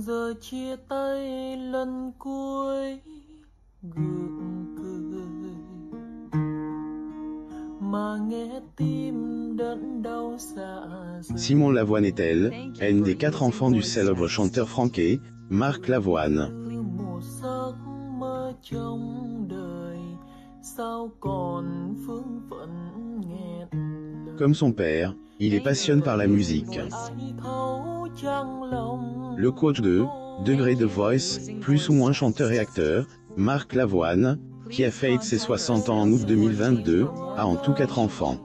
Giờ chia tay lần cuối gượng cười mà nghe tim đớn đau dạ dày. Simon Lavoine est elle des 4 enfants du célèbre chanteur franqué, Marc Lavoine. Một giấc mơ trong đời sao còn phương phận nghẹn. Comme son père, il est passionné par la musique. Le coach de Degré de Voice, plus ou moins chanteur et acteur, Marc Lavoine, qui a fêté ses 60 ans en août 2022, a en tout 4 enfants.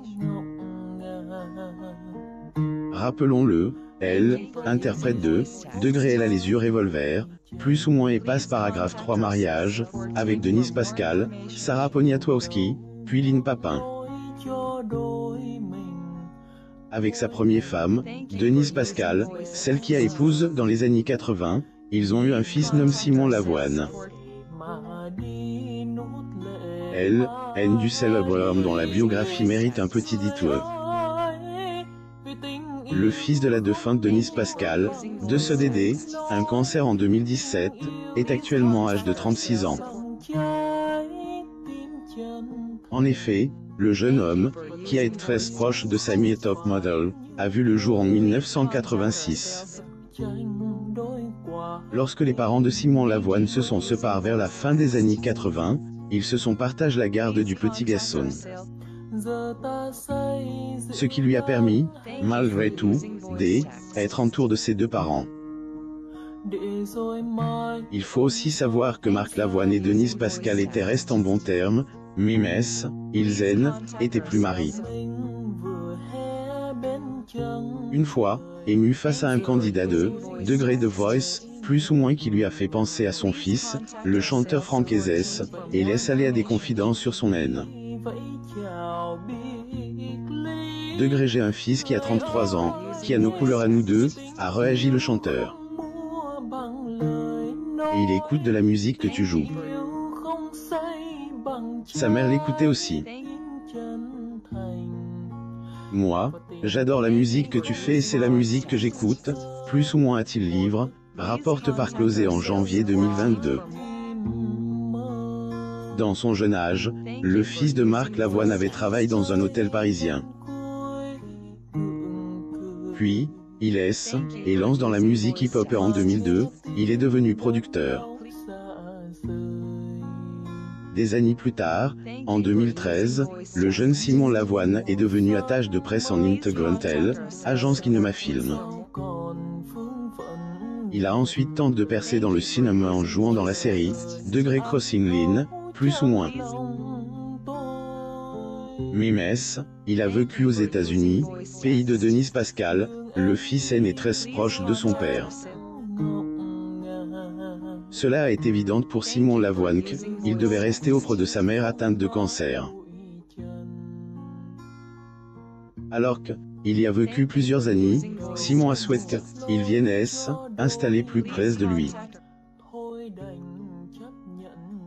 Rappelons-le, elle, interprète de Degré, elle a les yeux revolver, plus ou moins et passe paragraphe 3 mariage, avec Denise Pascal, Sarah Poniatowski, puis Lynn Papin. Avec sa première femme, Denise Pascal, celle qui a épouse dans les années 80, ils ont eu un fils nommé Simon Lavoine. Elle, haine du célèbre homme dont la biographie mérite un petit détour. Le fils de la défunte Denise Pascal, décédé d'un cancer en 2017, est actuellement âgé de 36 ans. En effet, le jeune homme, qui a été très proche de sa mère top model, a vu le jour en 1986. Lorsque les parents de Simon Lavoine se sont séparés vers la fin des années 80, ils se sont partagé la garde du petit garçon. Ce qui lui a permis, malgré tout, d'être entouré de ses deux parents. Il faut aussi savoir que Marc Lavoine et Denise Pascal étaient restés en bons termes, mais ils étaient plus mariés. Une fois, ému face à un candidat de Degré de Voice, plus ou moins qui lui a fait penser à son fils, le chanteur Franquezès, et laisse aller à des confidences sur son haine. Degré, j'ai un fils qui a 33 ans, qui a nos couleurs à nous deux, a réagi le chanteur. Et il écoute de la musique que tu joues. Sa mère l'écoutait aussi. Moi, j'adore la musique que tu fais et c'est la musique que j'écoute, plus ou moins a-t-il livre, rapporte par Closet en janvier 2022. Dans son jeune âge, le fils de Marc Lavoine avait travaillé dans un hôtel parisien. Puis, il lance dans la musique hip-hop et en 2002, il est devenu producteur. Des années plus tard, en 2013, le jeune Simon Lavoine est devenu attaché de presse en Integrantel, agence Kinema Film. Il a ensuite tenté de percer dans le cinéma en jouant dans la série Degré Crossing Line, plus ou moins. Mais il a vécu aux États-Unis, pays de Denise Pascal, le fils aîné très proche de son père. Cela est évident pour Simon Lavoine qu'il devait rester auprès de sa mère atteinte de cancer. Alors qu'il y a vécu plusieurs années, Simon a souhaité qu'il vienne installer plus près de lui.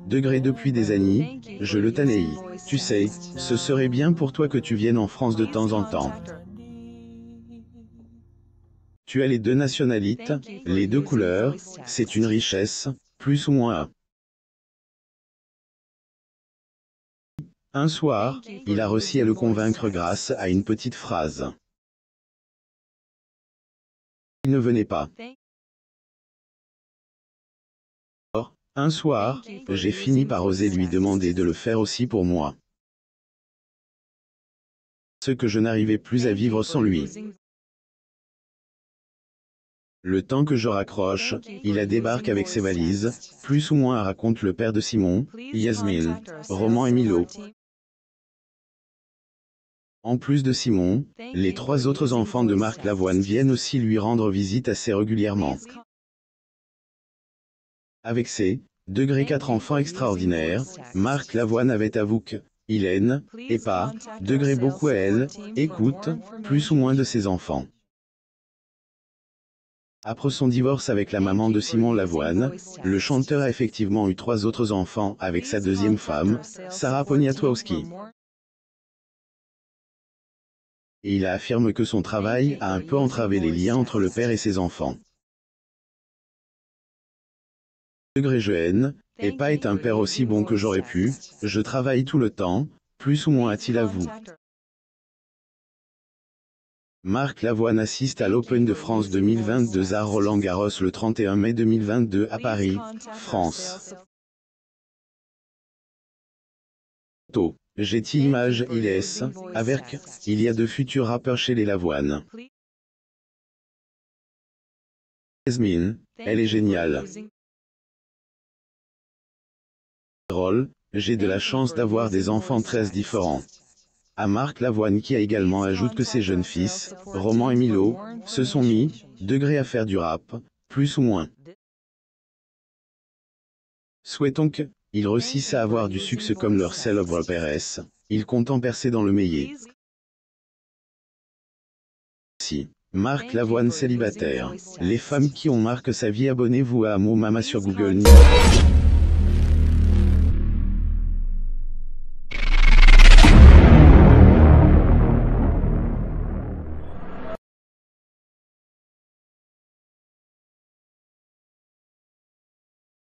Degré depuis des années, je le tanneis. Tu sais, ce serait bien pour toi que tu viennes en France de temps en temps. Tu as les deux nationalités, les deux couleurs, c'est une richesse, plus ou moins. Un soir, il a réussi à le convaincre grâce à une petite phrase. Il ne venait pas. Or, un soir, j'ai fini par oser lui demander de le faire aussi pour moi. Ce que je n'arrivais plus à vivre sans lui. Le temps que je raccroche, il a débarqué avec ses valises, plus ou moins raconte le père de Simon, Yasmine, Roman et Milo. En plus de Simon, les 3 autres enfants de Marc Lavoine viennent aussi lui rendre visite assez régulièrement. Avec ses Degré 4 enfants extraordinaires, Marc Lavoine avait avoué qu'il et pas Degré beaucoup à elle, écoute, plus ou moins de ses enfants. Après son divorce avec la maman de Simon Lavoine, le chanteur a effectivement eu 3 autres enfants avec sa deuxième femme, Sarah Poniatowski. Et il a affirmé que son travail a un peu entravé les liens entre le père et ses enfants. Degré je haine, et pas est un père aussi bon que j'aurais pu, je travaille tout le temps, plus ou moins a-t-il à vous. Marc Lavoine assiste à l'Open de France 2022 à Roland-Garros le 31 mai 2022 à Paris, France. Getty Images ILS, Averc, il y a de futurs rappeurs chez les Lavoine. Yasmine, elle est géniale. Drôle, j'ai de la chance d'avoir des enfants très différents. À Marc Lavoine qui a également ajoute que ses jeunes fils, Roman et Milo, se sont mis, degré à faire du rap, plus ou moins. Souhaitons que, ils réussissent à avoir du succès comme leur célèbre Pérez, ils comptent en percer dans le métier. Si. Marc Lavoine célibataire. Les femmes qui ont marqué sa vie, abonnez-vous à Amo Mama sur Google News.